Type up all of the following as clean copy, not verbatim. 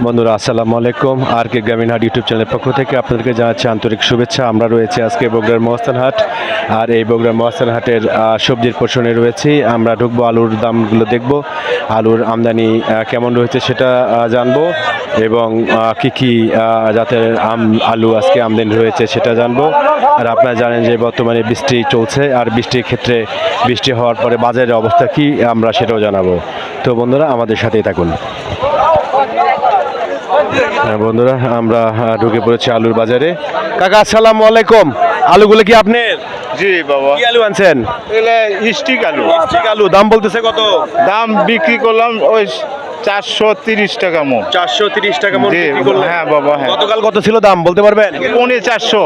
বন্ধুরা আসসালামু আলাইকুম। আর কে গ্রামীণ হাট ইউটিউব চ্যানেলের পক্ষ থেকে আপনাদেরকে জানাচ্ছি আন্তরিক শুভেচ্ছা। আমরা রয়েছে আজকে বগুড়ার মহাস্থান হাট, আর এই বগুড়ার মহাস্থান হাটের সবজির পোষণে রয়েছি। আমরা ঢুকবো, আলুর দামগুলো দেখব, আলুর আমদানি কেমন রয়েছে সেটা জানবো, এবং কি কি জাতের আলু আজকে আমদানি হয়েছে সেটা জানবো। আর আপনারা জানেন যে বর্তমানে বৃষ্টি চলছে, আর বৃষ্টির ক্ষেত্রে বৃষ্টি হওয়ার পরে বাজারের অবস্থা কি আমরা সেটাও জানাবো। তো বন্ধুরা আমাদের সাথেই থাকুন। বন্ধুরা আমরা ঢুকে পড়েছি আলুর বাজারে। কাকা আসসালামু আলাইকুম। আলুগুলো কি আপনার? জি বাবা, কি আলু আনছেন? এগুলা স্টিক আলু। স্টিক আলু দাম বলতেছে কত? দাম বিক্রি করলাম ওই 430 টাকা মন। 430 টাকা মন জি, বিক্রি করলেন? হ্যাঁ বাবা, হ্যাঁ। গতকাল কত ছিল দাম বলতে পারবেন? 450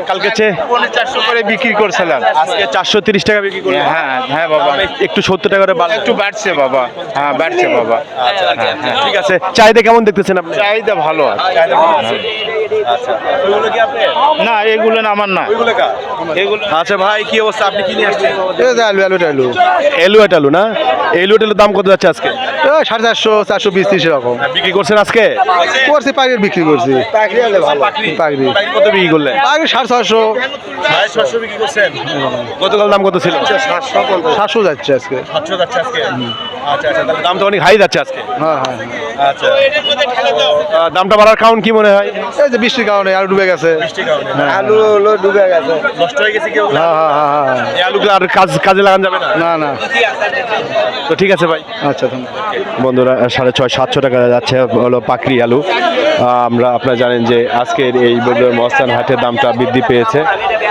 কালকে চেয়ে 450 করে বিক্রি করছিলাম। আজকে 430 টাকা বিক্রি করলেন? হ্যাঁ হ্যাঁ বাবা, একটু 70 টাকা করে একটু বাড়ছে বাবা। হ্যাঁ বাড়ছে বাবা। হ্যাঁ, ঠিক আছে। চাহিদা কেমন দেখতেছেন আপনি? চাহিদা ভালো আছে। আচ্ছা, ওইগুলো কি আপনার? না, এগুলো না, আমার না। ওইগুলো কার? এগুলো। আচ্ছা ভাই, কি অবস্থা? আপনি কি নিয়ে আসছেন? আলু আলু না? এলুয়েটের দাম কত যাচ্ছে আজকে? 450, 420 এরকম বিক্রি করছেন আজকে? করছি, পাখির বিক্রি করছি। পাখরি পাকড়ি কত বিক্রি করলেন? পাখরি 650, 650 বিক্রি করছেন। গতকাল দাম কত ছিল? 700 যাচ্ছে আজকে। 700 যাচ্ছে আজকে। আচ্ছা আচ্ছা, তাহলে দামটা অনেক হাই যাচ্ছে আজকে। হ্যাঁ হ্যাঁ, আচ্ছা, দামটা বাড়ার কারণ কি মনে হয়? এই যে বৃষ্টির কারণে আলু ডুবে গেছে। বৃষ্টির কারণে আলু হলো ডুবে গেছে, নষ্ট হয়ে গেছে কি ওগুলো? হ্যাঁ হ্যাঁ হ্যাঁ হ্যাঁ। এই আলুগুলো আর কাজে লাগানো যাবে না? না না, তো ঠিক আছে ভাই। আচ্ছা বন্ধুরা 650-700 টাকা যাচ্ছে হলো পাকড়ি আলু। আপনারা জানেন যে আজকের এই বগুড়ার মহাস্থান হাটের দামটা বৃদ্ধি পেয়েছে।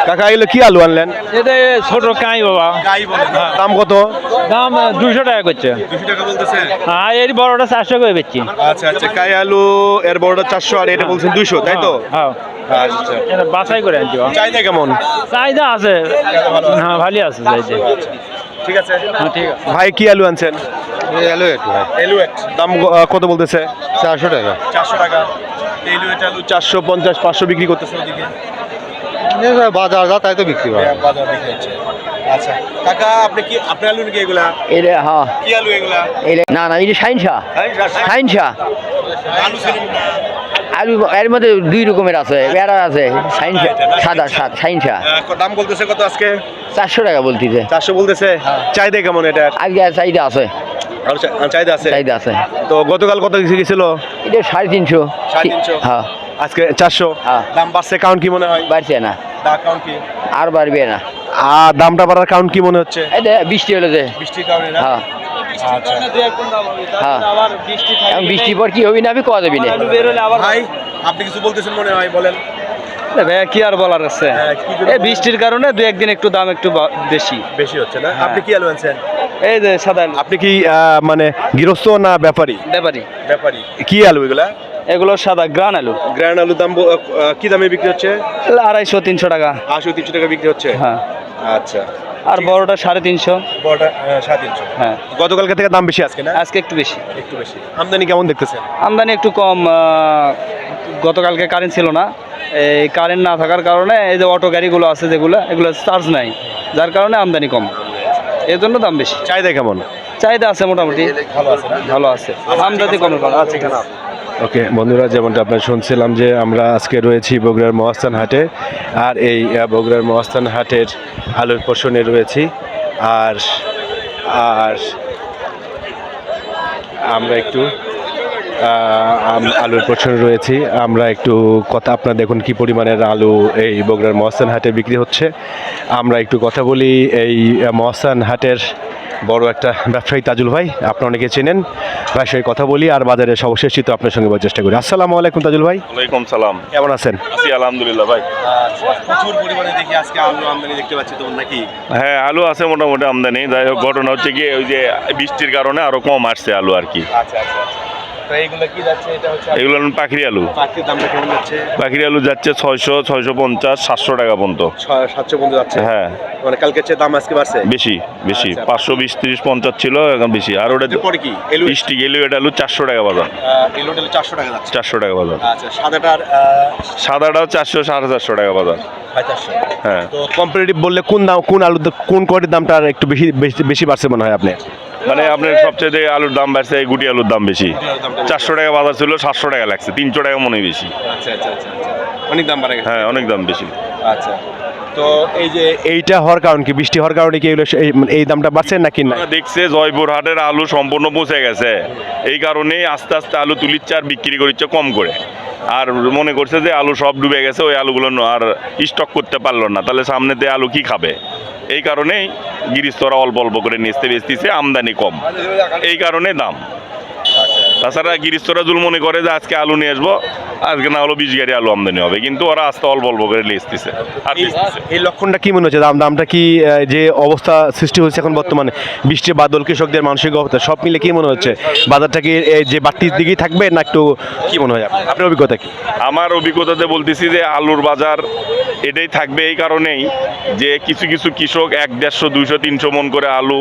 কাকা এগুলো কি আলু আনলেন? এটা ছোট কাই বাবা, দাম কত? দাম 200 টাকা করছে। 200 টাকা বলতেছে? হ্যাঁ, এর বড়টা 400 করে বেচছি। আচ্ছা আচ্ছা, কাই আলু এর বড়টা 400 আর এটা বলছেন 200, তাই তো? হ্যাঁ, আচ্ছা, এটা বাছাই করে আনছি বাবা। চাহিদা কেমন? চাহিদা আছে, হ্যাঁ ভালোই আছে চাহিদা। ঠিক আছে, হ্যাঁ ঠিক আছে। ভাই কি আলু আনছেন? এলুয়েট দাম কত বলতেছে? 400 টাকা। 400 টাকা। এলুয়েট আলু 450-500 বিক্রি করতেছে ওদিকে। বাজার যা তাই তো বিক্রি হয়। বাজার বিক্রি হচ্ছে। আচ্ছা কাকা, আপনি কি আপনার আলু নাকি এগুলা? এটা হ্যাঁ, কি আলু এগুলা? না না, এটা সাইনসা। আলু ছিলেন না? আলু এর মধ্যে 2 রকমের আছে, বেড়া আছে, সাইনসা সাদা সাইনসা। দাম বলতেছে কত আজকে? 400 টাকা বলতিছে। 400 বলতেছে। চাহিদা কেমন এটা? আজকে চাহিদা আছে, চাহিদা আছে। চাহিদা আছে। তো গতকাল কত গেছিল? এটা 350। 350? হ্যাঁ আজকে 400। হ্যাঁ। দাম বাড়ছে কারণ কি মনে হয়? বাড়ছে না, কারণ কি? আর বাড়বে না। আর দামটা বাড়ার কারণ কি মনে হচ্ছে? এটা বৃষ্টি হলো যে। বৃষ্টির কারণে না? হ্যাঁ আচ্ছা। হ্যাঁ, এখন বৃষ্টির পর কি হবি না, আমি কয়া দেবি না। ভাই আপনি কিছু বলতেছেন মনে হয়, বলেন। ভাইয়া কি আর বলার আছে, এই বৃষ্টির কারণে 2-1 দিন একটু দাম একটু বেশি বেশি হচ্ছে না? আপনি কি আলু আনছেন? এই যে সাদা আলু। আপনি কি মানে গৃহস্থ না ব্যাপারী? ব্যাপারি। ব্যাপারী। কি আলু এগুলা? এগুলো সাদা গ্রান আলু, গ্রান আলুর দাম কি দামে বিক্রি হচ্ছে? 250-300 টাকা। 200-300 টাকা বিক্রি হচ্ছে? হ্যাঁ, আচ্ছা। আর বড়টা 350। বড়টা 350। হ্যাঁ, গতকালকে থেকে দাম বেশি আজকে না? আজকে একটু বেশি। একটু বেশি। আমদানি কেমন দেখতেছেন? আমদানি একটু কম। গতকালকে কারেন্ট ছিল না, এই কারেন্ট না থাকার কারণে এই যে অটো গাড়িগুলো আছে যেগুলো, এগুলো চার্জ নাই, যার কারণে আমদানি কম, এর জন্য দাম বেশি। চাহিদা কেমন? চাহিদা আছে মোটামুটি ভালো আছে, আমদানি কম আছে। ওকে বন্ধুরা, যেমনটা আপনারা শুনছিলাম যে আমরা আজকে রয়েছি বগুড়ার মহাস্থান হাটে, আর এই বগুড়ার মহাস্থান হাটের আলুর পোষণে রয়েছি। আর আর আমরা একটু আলুর পোষণে রয়েছি। আমরা একটু কথা, আপনারা দেখুন কি পরিমাণের আলু এই বগুড়ার মহাস্থান হাটে বিক্রি হচ্ছে। আমরা একটু কথা বলি এই মহাস্থান হাটের বড় একটা ব্যবসায়ী তাজুল ভাই, আপনারা অনেকে চেনেন, ভাই সঙ্গে কথা বলি আর বাজারের সর্বশেষ চিত্র আপনার সঙ্গে বলার চেষ্টা করি। আসসালামু আলাইকুম তাজুল ভাই। ওয়ালাইকুম সালাম। কেমন আছেন? আছি আলহামদুলিল্লাহ ভাই। প্রচুর পরিমাণে দেখি আজকে আলু আমদানি দেখতে পাচ্ছি, তো নাকি? হ্যাঁ, আলু আছে মোটামুটি আমদানি। যাই হোক, ঘটনা হচ্ছে কি, ওই যে বৃষ্টির কারণে আরো কম আসছে আলু আর কি। আচ্ছা আচ্ছা আচ্ছা। তো এইগুলো কি যাচ্ছে? এটা হচ্ছে এগুলো পাখিরি আলু। পাখির দামটা কেমন যাচ্ছে? পাখিরি আলু যাচ্ছে 600, 650, 700 টাকা পর্যন্ত। 700 পর্যন্ত যাচ্ছে? হ্যাঁ, মানে কালকে চেয়ে দাম আজকে বাড়ছে? বেশি বেশি। আচ্ছা। 520, 30, 50 ছিল, এখন বেশি। আর ওটা পরে কি স্টিক এলুয়েট আলু 400 টাকা বাজার। এলুয়েট আলু 400 টাকা যাচ্ছে? 400 টাকা বাজার। আচ্ছা, সাদাটার সাদাটাও 400, 450 টাকা বাজার। 450। হ্যাঁ, তো কম্পারেটিভ বললে কোন দাম, কোন আলুর কোন কোয়ালিটির দামটা আর একটু বেশি বেশি বাড়ছে মনে হয় আপনি? মানে আপনার সবচেয়ে আলুর দাম বাড়ছে, এই গুটি আলুর দাম বেশি। 400 টাকা বাজার ছিল, 700 টাকা লাগছে, 300 টাকা মনে হয় বেশি। আচ্ছা আচ্ছা আচ্ছা অনেক দাম বাড়ে গেছে। হ্যাঁ, অনেক দাম বেশি। আচ্ছা, তো এই যে এইটা হওয়ার কারণ কি, বৃষ্টি হওয়ার কারণে কি এগুলো এই দামটা বাড়ছে নাকি না? দেখছে জয়পুরহাটের আলু সম্পূর্ণ পচে গেছে, এই কারণেই আস্তে আস্তে আলু তুলিচ্ছে আর বিক্রি করিচ্ছে কম করে। আর মনে করছে যে আলু সব ডুবে গেছে, ওই আলুগুলো আর স্টক করতে পারলো না, তাহলে সামনেতে আলু কি খাবে। এই কারণেই গৃহস্থরা অল্প অল্প করে নিতে বেচতেছে, আমদানি কম, এই কারণে দাম। তাছাড়া গৃহস্থরা যদি মনে করে যে আজকে আলু নিয়ে আসবো, আজকে না হলো 20 গাড়ি আলু আমদানি হবে, কিন্তু ওরা আস্তে অল্প অল্প করে লিখতেছে আর বেচতেছে। এই লক্ষণটা কি মনে হচ্ছে, দামটা কি যে অবস্থা সৃষ্টি হচ্ছে এখন বর্তমানে, বৃষ্টি বাদল, কৃষকদের মানসিক অবস্থা সব মিলে কি মনে হচ্ছে, বাজারটা কি যে বাড়তির দিকেই থাকবে না একটু কি মনে হয় আপনার অভিজ্ঞতা কি? আমার অভিজ্ঞতাতে বলতেছি যে আলুর বাজার এটাই থাকবে, এই কারণেই যে কিছু কিছু কৃষক 100, 150, 200 মন করে আলু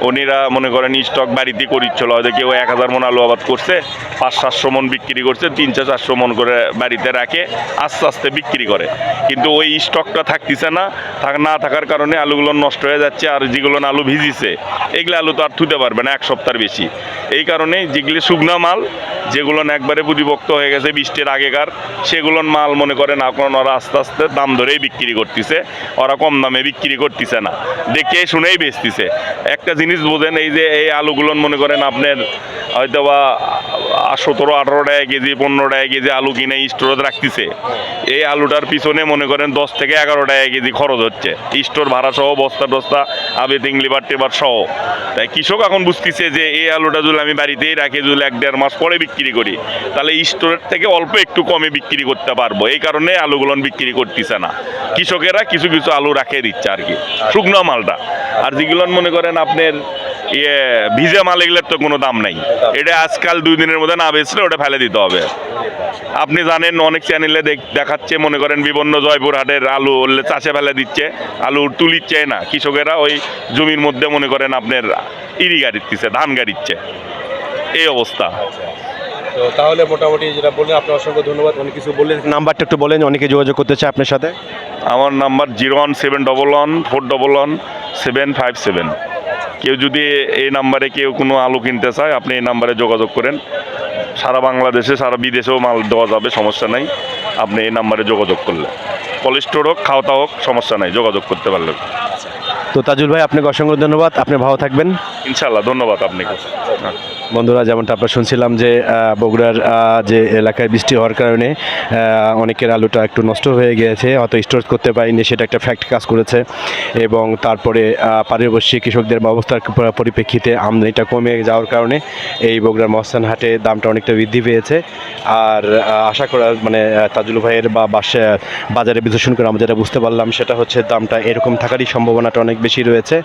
ওনিরা মনে করেন স্টক বাড়িতে করিচ্ছিল, হয়তো কেউ 1000 মন আলু আবাদ করছে, 500-700 মন বিক্রি করছে, 300-400 মন করে বাড়িতে রাখে, আস্তে আস্তে বিক্রি করে। কিন্তু ওই স্টকটা থাকতেছে না, না থাকার কারণে আলুগুলো নষ্ট হয়ে যাচ্ছে। আর যেগুলো আলু ভিজিছে, এগুলো আলু তো আর থুতে পারবে না 1 সপ্তাহের বেশি। এই কারণে যেগুলি শুকনা মাল, যেগুলো একবারে পরিপক্ত হয়ে গেছে বৃষ্টির আগেকার, সেগুলো মাল মনে করেন এখন ওরা আস্তে আস্তে দাম ধরেই বিক্রি করতেছে, ওরা কম দামে বিক্রি করতেছে না, দেখে শুনেই বেচতেছে। একটা জিনিস বোঝেন, এই যে এই আলুগুলো মনে করেন আপনার হয়তো বা 17-18 টাকা কেজি, 15 টাকা কেজি আলু কিনে স্টোরে রাখতেছে, এই আলুটার পিছনে মনে করেন 10 থেকে 11 টাকা কেজি খরচ হচ্ছে, স্টোর ভাড়া সহ, বস্তা টস্তা, আবেদিং, লিভার টেবার সহ। তাই কৃষক এখন বুঝতেছে যে এই আলুটা যদি আমি বাড়িতেই রাখি, যদি 1-1.5 মাস পরে বিক্রি করি, তাহলে স্টোরের থেকে অল্প একটু কমে বিক্রি করতে পারবো। এই কারণে আলুগুলো বিক্রি করতেছে না, কৃষকেরা কিছু কিছু আলু রাখে দিচ্ছে আর কি, শুকনো মালটা। আর যেগুলো মনে করেন আপনার ভিজে মাল, এগুলোর তো কোনো দাম নাই, এটা আজকাল 2 দিনের মধ্যে না বেচলে ওটা ফেলে দিতে হবে। আপনি জানেন অনেক চ্যানেলে দেখাচ্ছে, মনে করেন বিভিন্ন জয়পুরহাটের আলু চাষে ফেলে দিচ্ছে, আলু তুলিচ্ছে না, কৃষকেরা ওই জমির মধ্যে মনে করেন আপনার ইরি গাড়িচ্ছে, ধান গাড়িচ্ছে, এই অবস্থা। তো তাহলে মোটামুটি যেটা বললেন, আপনার অসংখ্য ধন্যবাদ। অনেক কিছু বললেন, নাম্বারটা একটু বলেন, অনেকে যোগাযোগ করতে চায় আপনার সাথে। আমার নাম্বার 01711414757। কেউ যদি এই নাম্বারে কেউ কোনো আলু কিনতে চায়, আপনি এই নাম্বারে যোগাযোগ করেন। সারা বাংলাদেশে, সারা বিদেশেও মাল দেওয়া যাবে, সমস্যা নাই। আপনি এই নাম্বারে যোগাযোগ করলে, কোলেস্টোর হোক, খাওয়া হোক, সমস্যা নাই, যোগাযোগ করতে পারলে। তো তাজুল ভাই, আপনাকে অসংখ্য ধন্যবাদ, আপনি ভালো থাকবেন। ইনশাল্লাহ, ধন্যবাদ আপনাকে। বন্ধুরা, যেমনটা আমরা শুনছিলাম যে বগুড়ার যে এলাকায় বৃষ্টি হওয়ার কারণে অনেকের আলুটা একটু নষ্ট হয়ে গিয়েছে, হয়তো স্টোর করতে পারেনি, সেটা একটা ফ্যাক্ট কাজ করেছে। এবং তারপরে পারিপার্শ্বিক কৃষকদের অবস্থার পরিপ্রেক্ষিতে আমদানিটা কমে যাওয়ার কারণে এই বগুড়ার মহস্থান হাটে দামটা অনেকটা বৃদ্ধি পেয়েছে। আর আশা করা মানে তাজুল ভাইয়ের বা বাজারে বিশ্লেষণ করে আমরা যেটা বুঝতে পারলাম, সেটা হচ্ছে দামটা এরকম থাকারই সম্ভাবনাটা অনেক বেশি রয়েছে।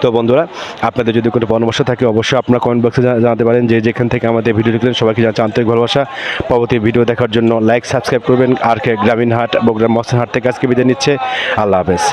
তো বন্ধুরা, আপনাদের যদি কোনো পরামর্শ থাকে, অবশ্যই আপনারা কমেন্ট বক্সে জানাতে পারেন। যে যেখান থেকে আমাদের ভিডিও দেখলেন, সবাইকে জানাচ্ছি আন্তরিক ভালোবাসা। পরবর্তী ভিডিও দেখার জন্য লাইক, সাবস্ক্রাইব করবেন। আর কে গ্রামীণ হাট, বগুড়ার মহস্থান হাট থেকে আজকে বিদায় নিচ্ছে। আল্লাহ হাফেজ।